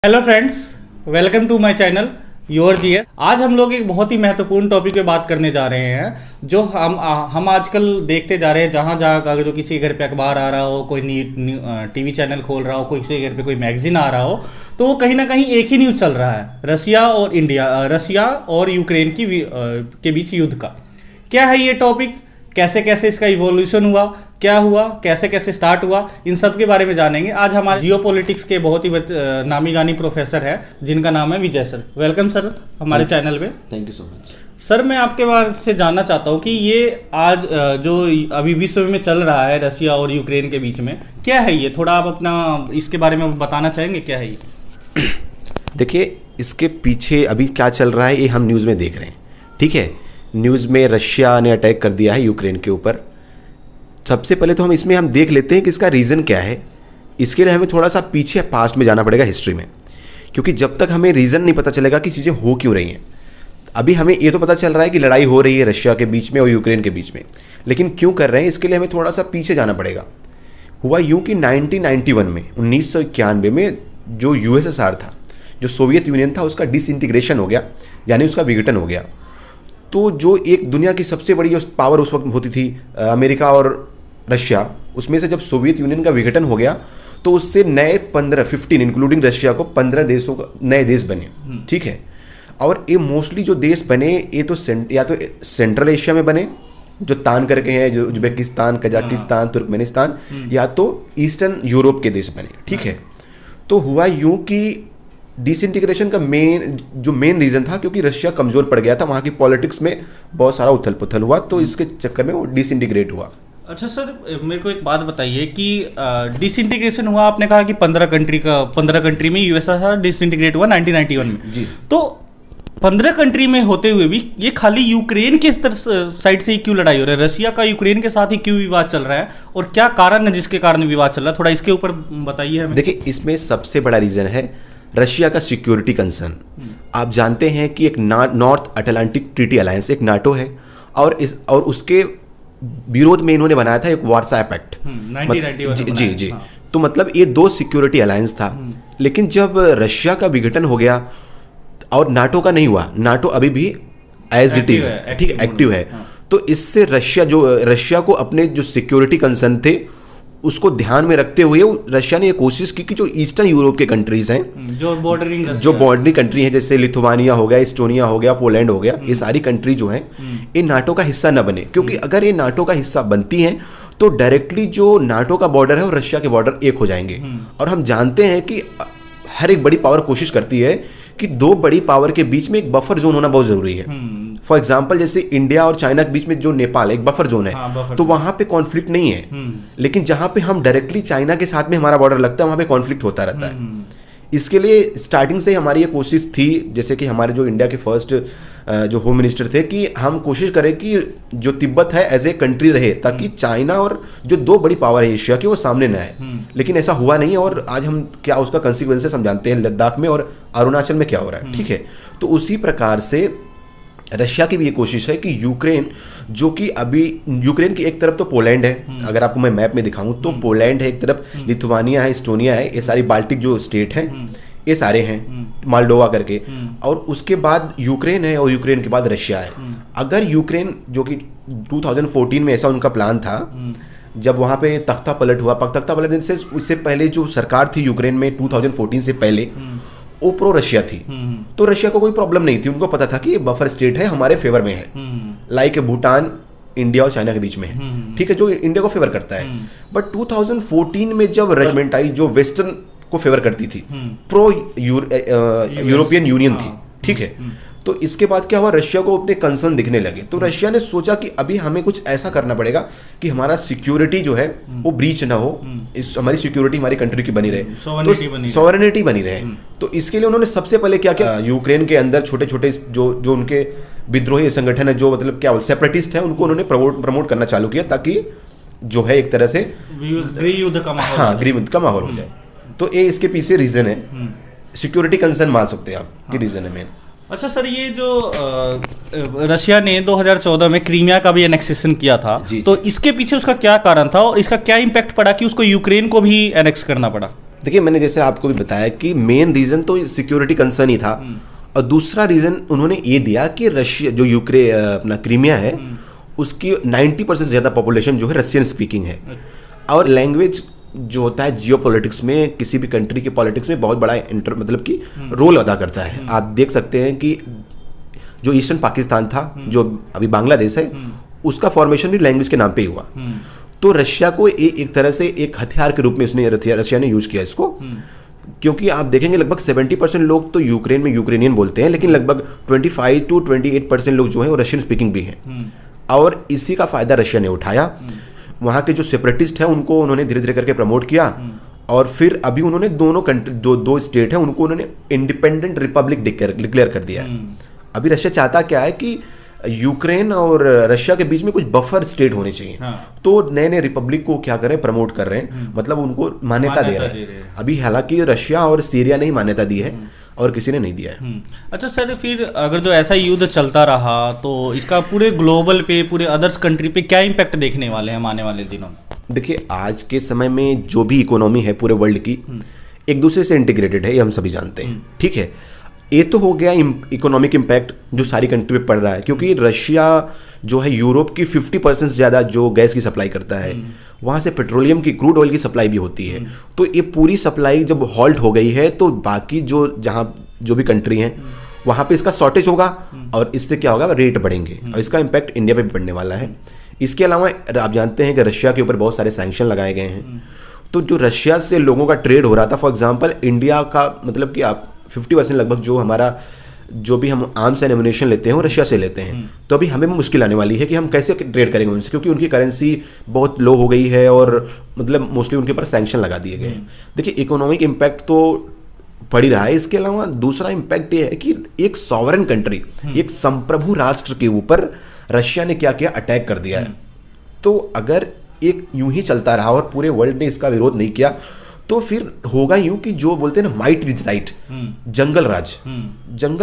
Hello friends, welcome to my channel your GS. आज हम लोग एक बहुत ही महत्वपूर्ण टॉपिक पे बात करने जा रहे हैं जो हम आजकल देखते जा रहे हैं। जहाँ जहाँ अगर जो किसी के घर पे अखबार आ रहा हो, कोई टीवी चैनल खोल रहा हो, कोई किसी के घर पे कोई मैगजीन आ रहा हो, तो वो कहीं ना कहीं एक ही न्यूज़ चल रहा है, रसिया और यूक्रेन के बीच युद्ध का। क्या है ये टॉपिक, कैसे कैसे इसका इवोल्यूशन हुआ, क्या हुआ, कैसे कैसे स्टार्ट हुआ, इन सब के बारे में जानेंगे। आज हमारे जियोपॉलिटिक्स के बहुत ही नामी गानी प्रोफेसर है जिनका नाम है विजय सर। वेलकम सर हमारे चैनल पे। Thank you so much sir. मैं आपके बारे से जानना चाहता हूँ कि ये आज जो अभी विश्व में चल रहा है रसिया और यूक्रेन के बीच में, क्या है ये? थोड़ा आप अपना इसके बारे में बताना चाहेंगे, क्या है ये? देखिए, इसके पीछे अभी क्या चल रहा है ये हम न्यूज़ में देख रहे हैं। ठीक है, न्यूज़ में रशिया ने अटैक कर दिया है यूक्रेन के ऊपर। सबसे पहले तो हम देख लेते हैं कि इसका रीज़न क्या है। इसके लिए हमें थोड़ा सा पीछे पास्ट में जाना पड़ेगा, हिस्ट्री में, क्योंकि जब तक हमें रीज़न नहीं पता चलेगा कि चीज़ें हो क्यों रही हैं। अभी हमें ये तो पता चल रहा है कि लड़ाई हो रही है रशिया के बीच में और यूक्रेन के बीच में, लेकिन क्यों कर रहे हैं इसके लिए हमें थोड़ा सा पीछे जाना पड़ेगा। हुआ यूँ कि 1991 में 1991 में जो यूएसएसआर था, जो सोवियत यूनियन था, उसका डिसइंटीग्रेशन हो गया, यानी उसका विघटन हो गया। तो जो एक दुनिया की सबसे बड़ी जो पावर उस वक्त होती थी, अमेरिका और रशिया, उसमें से जब सोवियत यूनियन का विघटन हो गया तो उससे नए 15 इंक्लूडिंग रशिया को 15 देशों का नए देश बने। ठीक है, और ये मोस्टली जो देश बने ये तो या तो सेंट्रल एशिया में बने, जो तान करके हैं, जो उज्बेकिस्तान, कजाकिस्तान, तुर्कमेनिस्तान, या तो ईस्टर्न यूरोप के देश बने। ठीक है, तो हुआ यूं कि डिसइंटीग्रेशन का मेन रीज़न था क्योंकि रशिया कमज़ोर पड़ गया था, वहाँ की पॉलिटिक्स में बहुत सारा उथल पुथल हुआ, तो इसके चक्कर में वो डिसइंटीग्रेट हुआ। अच्छा सर, मेरे को एक बात बताइए कि डिसइंटीग्रेशन हुआ, आपने कहा कि 15 कंट्री में यूएसएसआर डिसइंटीग्रेट हुआ 1991 में जी। तो 15 कंट्री में होते हुए भी ये खाली यूक्रेन के साइड से ही क्यों लड़ाई हो रही है? रशिया का यूक्रेन के साथ ही क्यों विवाद चल रहा है और क्या कारण है जिसके कारण विवाद चल रहा है? थोड़ा इसके ऊपर बताइए हमें। देखिए, इसमें सबसे बड़ा रीज़न है रशिया का सिक्योरिटी कंसर्न। आप जानते हैं कि एक नॉर्थ अटलांटिक ट्रीटी अलायंस, एक नाटो है, और उसके विरोध में इन्होंने बनाया था एक वार्सा पैक्ट 1991 जी जी। हाँ। तो मतलब ये दो सिक्योरिटी अलायंस था, लेकिन जब रशिया का विघटन हो गया और नाटो का नहीं हुआ, नाटो अभी भी एज इट इज ठीक एक्टिव है। हाँ। तो इससे रशिया को अपने जो सिक्योरिटी कंसर्न थे उसको ध्यान में रखते हुए रशिया ने ये कोशिश की कि जो ईस्टर्न यूरोप के कंट्रीज हैं, जो बॉर्डरिंग कंट्री हैं, जैसे लिथुआनिया हो गया, एस्टोनिया हो गया, पोलैंड हो गया, ये सारी कंट्री जो हैं ये नाटो का हिस्सा न बने, क्योंकि अगर ये नाटो का हिस्सा बनती हैं तो डायरेक्टली जो नाटो का बॉर्डर है और रशिया के बॉर्डर एक हो जाएंगे। और हम जानते हैं कि हर एक बड़ी पावर कोशिश करती है कि दो बड़ी पावर के बीच में एक बफर जोन होना बहुत जरूरी है। फॉर एग्जाम्पल, जैसे इंडिया और चाइना के बीच में जो नेपाल एक बफर जोन है, हाँ, तो वहां पे कॉन्फ्लिक्ट नहीं है, लेकिन जहां पे हम डायरेक्टली चाइना के साथ में हमारा बॉर्डर लगता है वहां पे कॉन्फ्लिक्ट होता रहता है। इसके लिए स्टार्टिंग से हमारी ये कोशिश थी, जैसे कि हमारे जो इंडिया के फर्स्ट जो होम मिनिस्टर थे, कि हम कोशिश करें कि जो तिब्बत है एज ए कंट्री रहे, ताकि चाइना और जो दो बड़ी पावर है एशिया की वो सामने न आए। लेकिन ऐसा हुआ नहीं, और आज हम क्या उसका कंसिक्वेंसेस हम जानते हैं लद्दाख में और अरुणाचल में क्या हो रहा है। ठीक है, तो उसी प्रकार से रशिया की भी ये कोशिश है कि यूक्रेन, जो कि अभी यूक्रेन की एक तरफ तो पोलैंड है, अगर आपको मैं मैप में दिखाऊं तो पोलैंड है एक तरफ, लिथुआनिया है, एस्टोनिया है, ये सारी बाल्टिक जो स्टेट हैं ये सारे हैं, मालडोवा करके, और उसके बाद यूक्रेन है, और यूक्रेन के बाद रशिया है। अगर यूक्रेन, जो कि 2014 में ऐसा उनका प्लान था, जब वहाँ पे तख्ता पलट हुआ, तख्ता पलट से उससे पहले जो सरकार थी यूक्रेन में 2014 से पहले वो प्रो रशिया थी, तो रशिया को कोई प्रॉब्लम नहीं थी, उनको पता था कि ये बफर स्टेट है, हमारे फेवर में है, लाइक भूटान इंडिया और चाइना के बीच में है। ठीक है, जो इंडिया को फेवर करता है। बट 2014 में जब रजमेंट आई जो वेस्टर्न को फेवर करती थी, प्रो यूरोपियन यूनियन थी। ठीक है, तो इसके बाद क्या हुआ, रशिया को अपने कंसर्न दिखने लगे, तो रशिया ने सोचा कि अभी हमें कुछ ऐसा करना पड़ेगा कि हमारा सिक्योरिटी जो है वो ब्रीच ना हो, इस हमारी सिक्योरिटी हमारी कंट्री की बनी रहे, तो सॉवरेनिटी बनी रहे। तो इसके लिए उन्होंने सबसे पहले क्या किया, यूक्रेन के अंदर छोटे छोटे जो उनके विद्रोही संगठन है, जो मतलब क्या सेपरेटिस्ट है, उनको उन्होंने प्रमोट करना चालू किया, ताकि जो है एक तरह से गृह युद्ध का माहौल हो जाए। तो ये इसके पीछे रीजन है, सिक्योरिटी कंसर्न मान सकते हैं आप कि रीजन है मेन। अच्छा सर, ये जो रशिया ने 2014 में क्रीमिया का भी एनेक्सेशन किया था, तो इसके पीछे उसका क्या कारण था और इसका क्या इम्पैक्ट पड़ा कि उसको यूक्रेन को भी एनेक्स करना पड़ा? देखिए, मैंने जैसे आपको भी बताया कि मेन रीजन तो सिक्योरिटी कंसर्न ही था, और दूसरा रीजन उन्होंने ये दिया कि रशिया जो अपना क्रीमिया है उसकी 90% से ज़्यादा पॉपुलेशन जो है रशियन स्पीकिंग है, और लैंग्वेज जो होता है जियो पॉलिटिक्स में, किसी भी कंट्री के पॉलिटिक्स में बहुत बड़ा मतलब कि रोल अदा करता है। आप देख सकते हैं कि जो ईस्टर्न पाकिस्तान था, जो अभी बांग्लादेश है, उसका फॉर्मेशन भी लैंग्वेज के नाम पे ही हुआ। तो रशिया को एक तरह से एक हथियार के रूप में रशिया ने यूज किया इसको, क्योंकि आप देखेंगे लगभग 70% लोग तो यूक्रेन में यूक्रेनियन बोलते हैं, लेकिन लगभग 25 to 28% लोग जो है वो रशियन स्पीकिंग भी हैं, और इसी का फायदा रशिया ने उठाया। वहाँ के जो सेपरेटिस्ट हैं उनको उन्होंने धीरे धीरे करके प्रमोट किया, और फिर अभी उन्होंने दोनों कंट्री दो स्टेट हैं उनको उन्होंने इंडिपेंडेंट रिपब्लिक डिक्लेयर कर दिया है। अभी रशिया चाहता क्या है कि यूक्रेन और रशिया के बीच में कुछ बफर स्टेट होने चाहिए। तो नए नए रिपब्लिक को क्या करें, प्रमोट कर रहे हैं, मतलब उनको मान्यता दे रहे हैं। अभी हालांकि रशिया और सीरिया ने ही मान्यता दी है और किसी ने नहीं दिया है। अच्छा सर, फिर अगर जो ऐसा युद्ध चलता रहा तो इसका पूरे ग्लोबल पे, पूरे अदर्स कंट्री पे क्या इम्पैक्ट देखने वाले हैं आने वाले दिनों में? देखिए, आज के समय में जो भी इकोनॉमी है पूरे वर्ल्ड की एक दूसरे से इंटीग्रेटेड है, ये हम सभी जानते हैं, ठीक है। ये तो हो गया इकोनॉमिक इम्पैक्ट जो सारी कंट्री पे पड़ रहा है, क्योंकि रशिया जो है यूरोप की 50% से ज़्यादा जो गैस की सप्लाई करता है, वहाँ से पेट्रोलियम की, क्रूड ऑयल की सप्लाई भी होती है। तो ये पूरी सप्लाई जब हॉल्ट हो गई है तो बाकी जहाँ जो भी कंट्री हैं वहाँ पे इसका शॉर्टेज होगा, और इससे क्या होगा, रेट बढ़ेंगे, और इसका इम्पैक्ट इंडिया पे भी पड़ने वाला है। इसके अलावा आप जानते हैं कि रशिया के ऊपर बहुत सारे सैंक्शन लगाए गए हैं, तो जो रशिया से लोगों का ट्रेड हो रहा था, फॉर एग्जाम्पल इंडिया का मतलब कि आप 50% लगभग जो हमारा जो भी हम आर्म्स एंड एमुनेशन लेते हैं वो रशिया से लेते हैं। तो अभी हमें मुश्किल आने वाली है कि हम कैसे ट्रेड करेंगे उनसे, क्योंकि उनकी करेंसी बहुत लो हो गई है और मतलब मोस्टली उनके ऊपर सैंक्शन लगा दिए गए हैं। देखिए, इकोनॉमिक इम्पैक्ट तो पड़ ही रहा है। इसके अलावा दूसरा इम्पैक्ट ये है कि एक सॉवरेन कंट्री, एक संप्रभु राष्ट्र के ऊपर रशिया ने क्या किया, अटैक कर दिया है। तो अगर एक यूं ही चलता रहा और पूरे वर्ल्ड ने इसका विरोध नहीं किया तो फिर होगा यूं कि जो बोलते हैं ना, माइट इज राइट, जंगल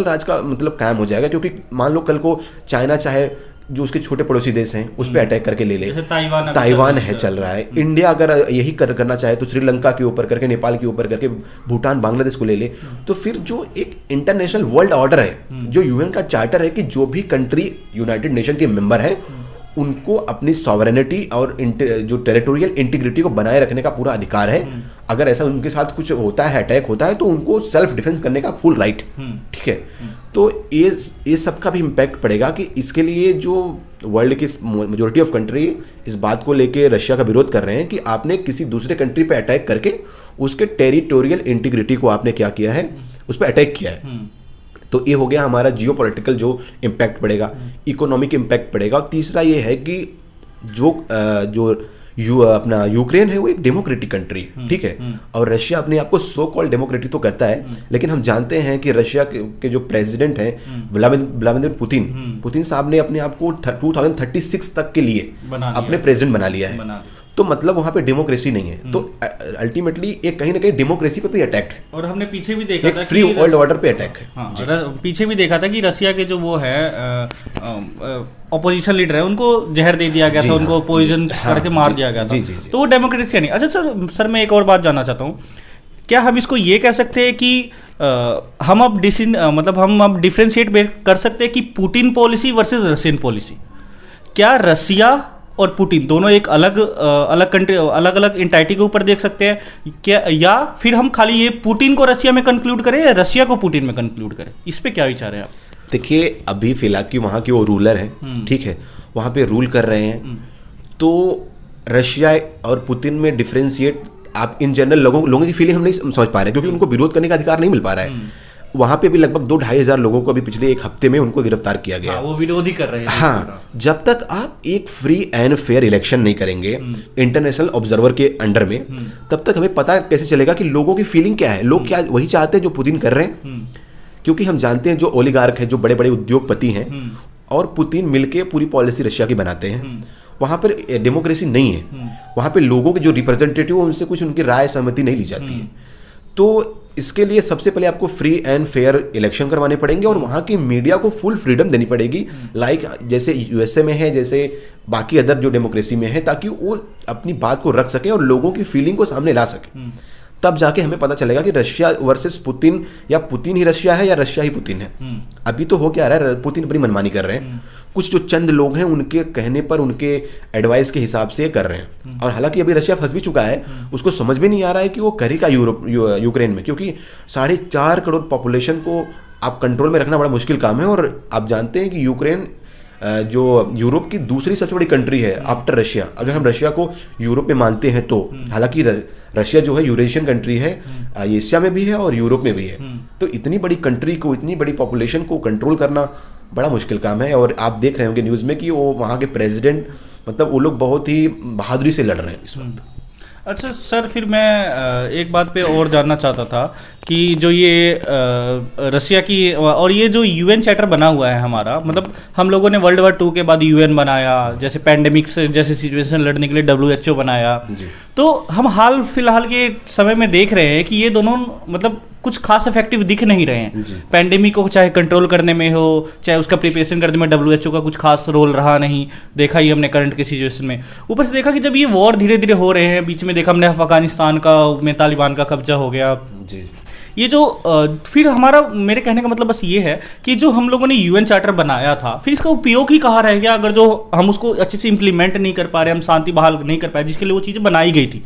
राज का मतलब कायम हो जाएगा। क्योंकि मान लो कल को चाइना चाहे जो उसके छोटे पड़ोसी देश हैं उस पर अटैक करके ले ले, ताइवान है चल रहा है, इंडिया अगर यही करना चाहे तो श्रीलंका के ऊपर करके, नेपाल के ऊपर करके, भूटान बांग्लादेश को ले ले। तो फिर जो एक इंटरनेशनल वर्ल्ड ऑर्डर है, जो यूएन का चार्टर है कि जो भी कंट्री यूनाइटेड नेशन के मेंबर है उनको अपनी सॉवरेनिटी और जो टेरिटोरियल इंटीग्रिटी को बनाए रखने का पूरा अधिकार है। अगर ऐसा उनके साथ कुछ होता है, अटैक होता है, तो उनको सेल्फ डिफेंस करने का फुल राइट, ठीक है। तो ये सब का भी इम्पैक्ट पड़ेगा कि इसके लिए जो वर्ल्ड की मेजोरिटी ऑफ कंट्री इस बात को लेके रशिया का विरोध कर रहे हैं कि आपने किसी दूसरे कंट्री पे अटैक करके उसके टेरिटोरियल इंटीग्रिटी को आपने क्या किया है, उस पर अटैक किया है। तो ये हो गया हमारा जियोपॉलिटिकल जो इम्पैक्ट पड़ेगा, इकोनॉमिक इम्पैक्ट पड़ेगा। और तीसरा ये है कि अपना यूक्रेन है वो एक डेमोक्रेटिक कंट्री, ठीक है, और रशिया अपने आप को सो कॉल्ड डेमोक्रेटिक तो करता है, लेकिन हम जानते हैं कि रशिया के जो प्रेसिडेंट हैं व्लादिमीर पुतिन साहब ने अपने आप को 2036 तक के लिए अपने प्रेसिडेंट बना लिया है। तो मतलब वहाँ पे डेमोक्रेसी नहीं है। तो अल्टीमेटली एक कहीं ना कहीं डेमोक्रेसी पे भी अटैक है, और हमने पीछे भी देखा था फ्री वर्ल्ड ऑर्डर पे अटैक है। पीछे भी देखा था कि रशिया के जो वो है ऑपोजिशन लीडर है उनको जहर दे दिया गया था, उनको पॉइजन करके मार दिया गया था। तो वो डेमोक्रेसी नहीं। अच्छा सर मैं एक और बात जानना चाहता हूँ, क्या हम इसको ये कह सकते हैं कि हम अब डिफ्रेंशिएट कर सकते हैं कि Putin policy versus Russian policy? क्या रशिया और पुतिन दोनों एक अलग कंट्री, अलग अलग एंटाइटी के ऊपर देख सकते हैं क्या, या फिर हम खाली ये पुतिन को रशिया में कंक्लूड करें या रशिया को पुतिन में कंक्लूड करें? इस पे क्या विचार है आप? देखिए, अभी फिलहाल की वहाँ के वो रूलर हैं, ठीक है, वहाँ पे रूल कर रहे हैं। तो रशिया और पुतिन में डिफ्रेंशिएट आप इन जनरल लोगों की फीलिंग हम नहीं समझ पा रहे, क्योंकि उनको विरोध करने का अधिकार नहीं मिल पा रहा है। वहाँ पे भी लगभग 2-2.5 हज़ार लोगों को अभी पिछले एक हफ्ते में उनको गिरफ्तार किया गया। वो विरोध ही कर रहे हैं। हाँ, जब तक आप एक फ्री एंड फेयर इलेक्शन नहीं करेंगे इंटरनेशनल ऑब्जर्वर के अंडर में, तब तक हमें पता कैसे चलेगा कि लोगों की फीलिंग क्या है। लोग क्या वही चाहते हैं जो पुतिन कर रहे हैं, क्योंकि हम जानते हैं जो ओलिगार्क है, जो बड़े बड़े उद्योगपति हैं, और पुतिन मिलके पूरी पॉलिसी रशिया की बनाते हैं। वहाँ पर डेमोक्रेसी नहीं है, वहाँ पे लोगों के जो रिप्रेजेंटेटिव उनसे कुछ उनकी राय सहमति नहीं ली जाती है। तो इसके लिए सबसे पहले आपको फ्री एंड फेयर इलेक्शन करवाने पड़ेंगे, और वहाँ की मीडिया को फुल फ्रीडम देनी पड़ेगी, लाइक जैसे यूएसए में है, जैसे बाकी अदर जो डेमोक्रेसी में है, ताकि वो अपनी बात को रख सकें और लोगों की फीलिंग को सामने ला सकें। तब जाके हमें पता चलेगा कि रशिया वर्सेस पुतिन, या पुतिन ही रशिया है या रशिया ही पुतिन है। अभी तो हो क्या रहा है, पुतिन अपनी मनमानी कर रहे हैं, कुछ जो चंद लोग हैं उनके कहने पर, उनके एडवाइस के हिसाब से कर रहे हैं। और हालांकि अभी रशिया फंस भी चुका है, उसको समझ में नहीं आ रहा है कि वो करेगा यूक्रेन में, क्योंकि 4.5 करोड़ पॉपुलेशन को आप कंट्रोल में रखना बड़ा मुश्किल काम है। और आप जानते हैं कि यूक्रेन जो यूरोप की दूसरी सबसे बड़ी कंट्री है आफ्टर रशिया, अगर हम रशिया को यूरोप में मानते हैं तो। हालांकि रशिया जो है यूरेशियन कंट्री है, एशिया में भी है और यूरोप में भी है। तो इतनी बड़ी कंट्री को, इतनी बड़ी पॉपुलेशन को कंट्रोल करना बड़ा मुश्किल काम है। और आप देख रहे होंगे न्यूज़ में कि वो वहाँ के प्रेसिडेंट, मतलब वो लोग बहुत ही बहादुरी से लड़ रहे हैं इस वक्त। अच्छा सर, फिर मैं एक बात पे और जानना चाहता था कि जो ये रशिया की और ये जो यूएन चार्टर बना हुआ है हमारा, मतलब हम लोगों ने वर्ल्ड वार 2 के बाद यूएन बनाया, जैसे पैंडेमिक से जैसे सिचुएशन लड़ने के लिए WHO बनाया, तो हम हाल फिलहाल के समय में देख रहे हैं कि ये दोनों मतलब कुछ खास इफेक्टिव दिख नहीं रहे हैं। पैंडेमिक को चाहे कंट्रोल करने में हो, चाहे उसका प्रिपरेशन करने में WHO का कुछ खास रोल रहा नहीं, देखा ही हमने करंट के सिचुएशन में। ऊपर से देखा कि जब ये वॉर धीरे धीरे हो रहे हैं, बीच में देखा हमने अफगानिस्तान का में तालिबान का कब्जा हो गया जी। ये जो फिर हमारा, मेरे कहने का मतलब बस ये है कि जो हम लोगों ने यूएन चार्टर बनाया था, फिर इसका उपयोग ही कहाँ रह गया अगर जो हम उसको अच्छे से इम्प्लीमेंट नहीं कर पा रहे, हम शांति बहाल नहीं कर पाए जिसके लिए वो चीज़ें बनाई गई थी।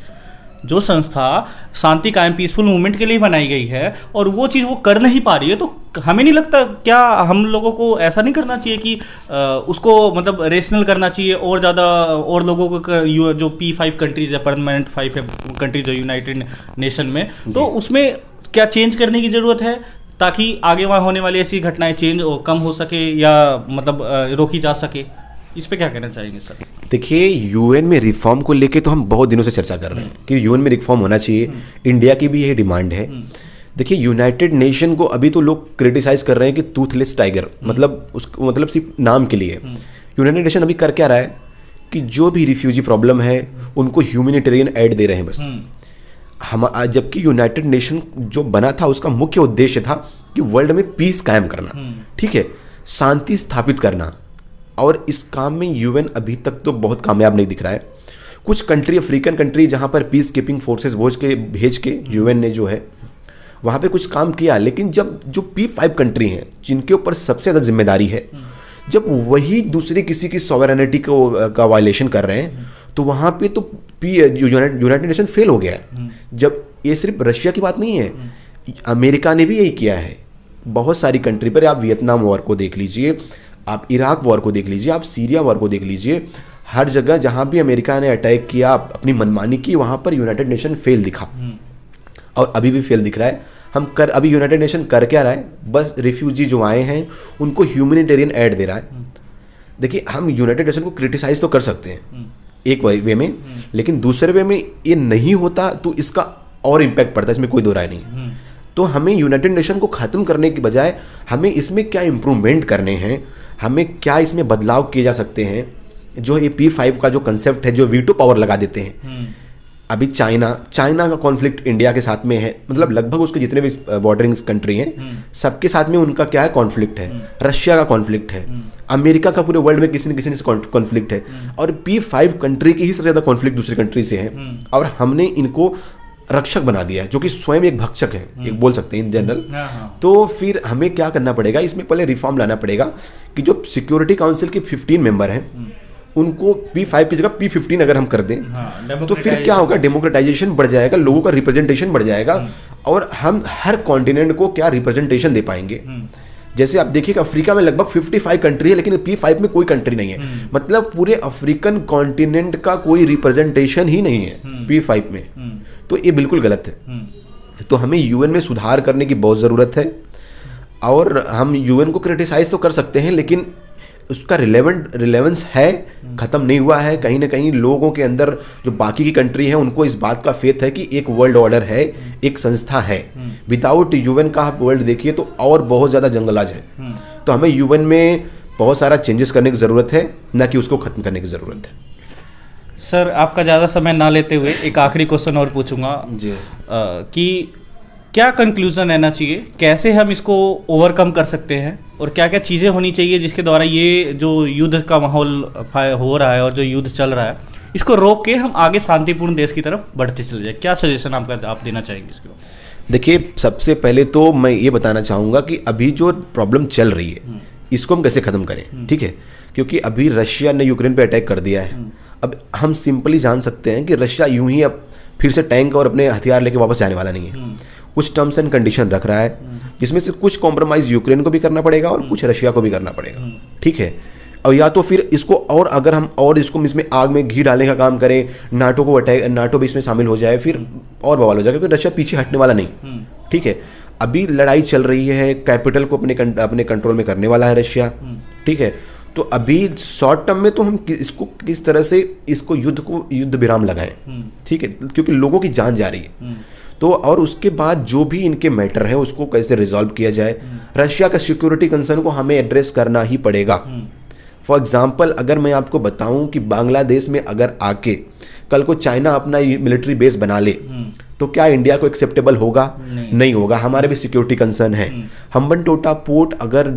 जो संस्था शांति कायम पीसफुल मूवमेंट के लिए बनाई गई है और वो चीज़ वो कर नहीं पा रही है, तो हमें नहीं लगता क्या हम लोगों को ऐसा नहीं करना चाहिए कि उसको मतलब रेशनल करना चाहिए और ज़्यादा, और लोगों को जो P5 कंट्रीज है, परमानेंट 5 कंट्रीज जो यूनाइटेड नेशन में, तो उसमें क्या चेंज करने की ज़रूरत है ताकि आगे वहाँ होने वाली ऐसी घटनाएं कम हो सके या मतलब रोकी जा सके। इस पे क्या कहना चाहेंगे सर? देखिए, यूएन में रिफॉर्म को लेके तो हम बहुत दिनों से चर्चा कर रहे हैं कि यूएन में रिफॉर्म होना चाहिए। इंडिया की भी यही डिमांड है। देखिए, यूनाइटेड नेशन को अभी तो लोग क्रिटिसाइज कर रहे हैं कि टूथलेस टाइगर, मतलब उसको मतलब सिर्फ नाम के लिए। यूनाइटेड नेशन अभी कर क्या रहा है कि जो भी रिफ्यूजी प्रॉब्लम है उनको ह्यूमैनिटेरियन एड दे रहे हैं बस। हम जबकि यूनाइटेड नेशन जो बना था उसका मुख्य उद्देश्य था कि वर्ल्ड में पीस कायम करना, ठीक है, शांति स्थापित करना। और इस काम में यूएन अभी तक तो बहुत कामयाब नहीं दिख रहा है। कुछ कंट्री, अफ्रीकन कंट्री, जहाँ पर पीस कीपिंग फोर्सेस भेज के यूएन ने जो है वहाँ पे कुछ काम किया, लेकिन जब जो P5 कंट्री हैं जिनके ऊपर सबसे ज़्यादा जिम्मेदारी है, जब वही दूसरी किसी की सॉवरेनिटी का वायलेशन कर रहे हैं, तो वहाँ पे तो यूनाइटेड नेशन फेल हो गया है। जब ये सिर्फ रशिया की बात नहीं है, अमेरिका ने भी यही किया है बहुत सारी कंट्री पर। आप वियतनाम वॉर को देख लीजिए, आप इराक वॉर को देख लीजिए, आप सीरिया वॉर को देख लीजिए, हर जगह जहाँ भी अमेरिका ने अटैक किया, अपनी मनमानी की, वहाँ पर यूनाइटेड नेशन फेल दिखा और अभी भी फेल दिख रहा है। अभी यूनाइटेड नेशन कर क्या रहा है, बस रिफ्यूजी जो आए हैं उनको ह्यूमैनिटेरियन एड दे रहा है। देखिए, हम यूनाइटेड नेशन को क्रिटिसाइज तो कर सकते हैं एक वे में, लेकिन दूसरे वे में ये नहीं होता तो इसका और इम्पैक्ट पड़ता है, इसमें कोई दो राय नहीं है। तो हमें यूनाइटेड नेशन को ख़त्म करने की बजाय हमें इसमें क्या इम्प्रूवमेंट करने हैं, हमें क्या इसमें बदलाव किए जा सकते हैं। जो ये P5 का जो कंसेप्ट है, जो वीटो पावर लगा देते हैं। अभी चाइना का कॉन्फ्लिक्ट इंडिया के साथ में है, मतलब लगभग उसके जितने भी बॉर्डरिंग कंट्री हैं सबके साथ में उनका क्या है, कॉन्फ्लिक्ट है। रशिया का कॉन्फ्लिक्ट है, अमेरिका का पूरे वर्ल्ड में किसी न किसी से कॉन्फ्लिक्ट है, और P5 कंट्री की ही सबसे ज़्यादा कॉन्फ्लिक्ट दूसरी कंट्री से है। और हमने इनको रक्षक बना दिया है, जो कि स्वयं एक भक्षक है, एक बोल सकते हैं इन जनरल। तो फिर हमें क्या करना पड़ेगा, इसमें पहले रिफॉर्म लाना पड़ेगा कि जो सिक्योरिटी काउंसिल के 15 मेंबर हैं उनको P5 की जगह P15 अगर हम कर दें तो फिर क्या होगा, डेमोक्रेटाइजेशन बढ़ जाएगा, लोगों का रिप्रेजेंटेशन बढ़ जाएगा और हम हर कॉन्टिनेंट को क्या रिप्रेजेंटेशन दे पाएंगे। जैसे आप देखिएगा, अफ्रीका में लगभग 55 कंट्री है, लेकिन P5 में कोई कंट्री नहीं है। मतलब पूरे अफ्रीकन कॉन्टिनेंट का कोई रिप्रेजेंटेशन ही नहीं है P5 में। तो ये बिल्कुल गलत है। तो हमें यूएन में सुधार करने की बहुत ज़रूरत है। और हम यूएन को क्रिटिसाइज तो कर सकते हैं, लेकिन उसका रिलेवेंस है, ख़त्म नहीं हुआ है। कहीं ना कहीं लोगों के अंदर, जो बाकी की कंट्री है, उनको इस बात का फेथ है कि एक वर्ल्ड ऑर्डर है, एक संस्था है। विदाउट यूएन का आप वर्ल्ड देखिए तो और बहुत ज़्यादा जंगलाज है। तो हमें यूएन में बहुत सारा चेंजेस करने की ज़रूरत है, ना कि उसको ख़त्म करने की ज़रूरत है। सर, आपका ज़्यादा समय ना लेते हुए एक आखिरी क्वेश्चन और पूछूंगा जी, कि क्या कंक्लूजन रहना चाहिए, कैसे हम इसको ओवरकम कर सकते हैं और क्या क्या चीज़ें होनी चाहिए जिसके द्वारा ये जो युद्ध का माहौल हो रहा है और जो युद्ध चल रहा है इसको रोक के हम आगे शांतिपूर्ण देश की तरफ बढ़ते चले जाए। क्या सजेशन आप देना चाहेंगे इसके बाद? देखिए, सबसे पहले तो मैं ये बताना चाहूँगा कि अभी जो प्रॉब्लम चल रही है इसको हम कैसे ख़त्म करें, ठीक है? क्योंकि अभी रशिया ने यूक्रेन पे अटैक कर दिया है। अब हम सिंपली जान सकते हैं कि रशिया यूं ही अब फिर से टैंक और अपने हथियार लेके वापस जाने वाला नहीं है। कुछ टर्म्स एंड कंडीशन रख रहा है, जिसमें से कुछ कॉम्प्रोमाइज़ यूक्रेन को भी करना पड़ेगा और कुछ रशिया को भी करना पड़ेगा, ठीक है? और या तो फिर इसको और अगर हम और इसको इसमें आग में घी डालने का काम करें, नाटो भी इसमें शामिल हो जाए, फिर और बवाल हो जाएगा, क्योंकि रशिया पीछे हटने वाला नहीं, ठीक है? अभी लड़ाई चल रही है, कैपिटल को अपने कंट्रोल में करने वाला है रशिया, ठीक है? तो अभी शॉर्ट टर्म में तो हम इसको किस तरह से इसको युद्ध विराम लगाएं, ठीक है? क्योंकि लोगों की जान जा रही है। तो और उसके बाद जो भी इनके मैटर है उसको कैसे रिजॉल्व किया जाए। रशिया का सिक्योरिटी कंसर्न को हमें एड्रेस करना ही पड़ेगा। फॉर एग्जाम्पल, अगर मैं आपको बताऊं कि बांग्लादेश में अगर आके कल को चाइना अपना मिलिट्री बेस बना ले तो क्या इंडिया को एक्सेप्टेबल होगा? नहीं होगा। हमारे भी सिक्योरिटी कंसर्न है। हम्बनटोटा पोर्ट अगर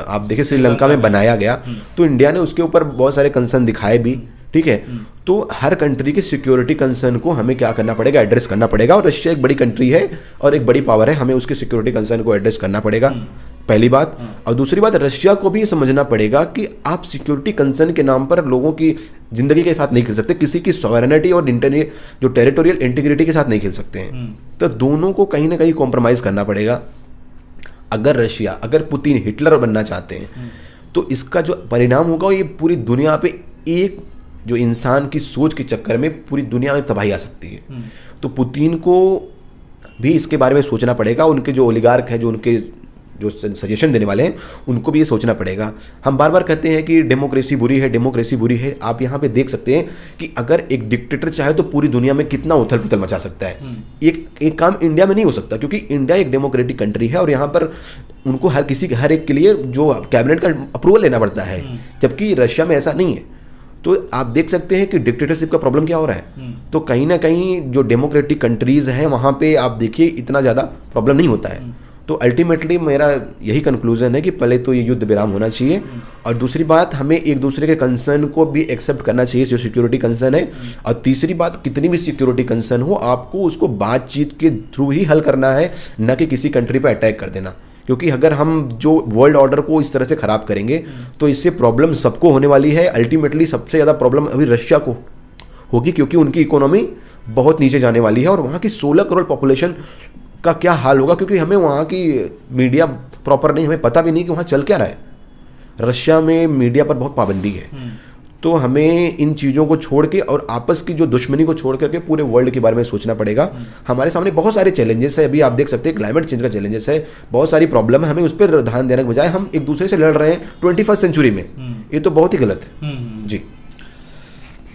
आप देखें श्रीलंका में बनाया गया तो इंडिया ने उसके ऊपर बहुत सारे कंसर्न दिखाए भी, ठीक है? तो हर कंट्री के सिक्योरिटी कंसर्न को हमें क्या करना पड़ेगा? एड्रेस करना पड़ेगा। और रशिया एक बड़ी कंट्री है और एक बड़ी पावर है, हमें उसके सिक्योरिटी कंसर्न को एड्रेस करना पड़ेगा, पहली बात। और दूसरी बात, रशिया को भी ये समझना पड़ेगा कि आप सिक्योरिटी कंसर्न के नाम पर लोगों की जिंदगी के साथ नहीं खेल सकते, किसी की सॉवरेनिटी और जो टेरिटोरियल इंटीग्रिटी के साथ नहीं खेल सकते हैं। तो दोनों को कहीं ना कहीं कॉम्प्रोमाइज करना पड़ेगा। अगर पुतिन हिटलर बनना चाहते हैं तो इसका जो परिणाम होगा ये पूरी दुनिया पे एक जो इंसान की सोच के चक्कर में पूरी दुनिया में तबाही आ सकती है। तो पुतिन को भी इसके बारे में सोचना पड़ेगा। उनके जो ओलिगार्क है, जो उनके जो सजेशन देने वाले हैं, उनको भी ये सोचना पड़ेगा। हम बार बार कहते हैं कि डेमोक्रेसी बुरी है, डेमोक्रेसी बुरी है। आप यहाँ पे देख सकते हैं कि अगर एक डिक्टेटर चाहे तो पूरी दुनिया में कितना उथल पुथल मचा सकता है। एक काम इंडिया में नहीं हो सकता, क्योंकि इंडिया एक डेमोक्रेटिक कंट्री है और यहाँ पर उनको हर एक के लिए जो कैबिनेट का अप्रूवल लेना पड़ता है, जबकि रशिया में ऐसा नहीं है। तो आप देख सकते हैं कि डिक्टेटरशिप का प्रॉब्लम क्या हो रहा है। तो कहीं ना कहीं जो डेमोक्रेटिक कंट्रीज हैं वहाँ पे आप देखिए इतना ज़्यादा प्रॉब्लम नहीं होता है। तो अल्टीमेटली मेरा यही कंक्लूजन है कि पहले तो ये युद्ध विराम होना चाहिए, और दूसरी बात, हमें एक दूसरे के कंसर्न को भी एक्सेप्ट करना चाहिए जो सिक्योरिटी कंसर्न है। और तीसरी बात, कितनी भी सिक्योरिटी कंसर्न हो, आपको उसको बातचीत के थ्रू ही हल करना है, न कि किसी कंट्री पर अटैक कर देना। क्योंकि अगर हम जो वर्ल्ड ऑर्डर को इस तरह से ख़राब करेंगे तो इससे प्रॉब्लम सबको होने वाली है। अल्टीमेटली सबसे ज़्यादा प्रॉब्लम अभी रशिया को होगी, क्योंकि उनकी इकोनॉमी बहुत नीचे जाने वाली है और वहाँ की 16 करोड़ पॉपुलेशन का क्या हाल होगा, क्योंकि हमें वहाँ की मीडिया प्रॉपर नहीं, हमें पता भी नहीं कि वहाँ चल क्या रहा है। रशिया में मीडिया पर बहुत पाबंदी है। तो हमें इन चीज़ों को छोड़ के और आपस की जो दुश्मनी को छोड़ करके पूरे वर्ल्ड के बारे में सोचना पड़ेगा। हमारे सामने बहुत सारे चैलेंजेस है। अभी आप देख सकते हैं क्लाइमेट चेंज का चैलेंजेस है, बहुत सारी प्रॉब्लम है। हमें उस पर ध्यान देने के बजाय हम एक दूसरे से लड़ रहे हैं 21वीं सेंचुरी में। ये तो बहुत ही गलत है जी।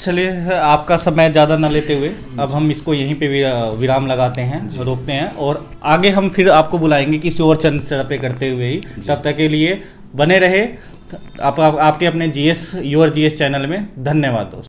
चलिए, आपका समय ज़्यादा ना लेते हुए अब हम इसको यहीं पे विराम लगाते हैं, रोकते हैं, और आगे हम फिर आपको बुलाएंगे किसी और चर्चा पे करते हुए ही। तब तक के लिए बने रहे आपके अपने योर जीएस चैनल में। धन्यवाद दोस्तों।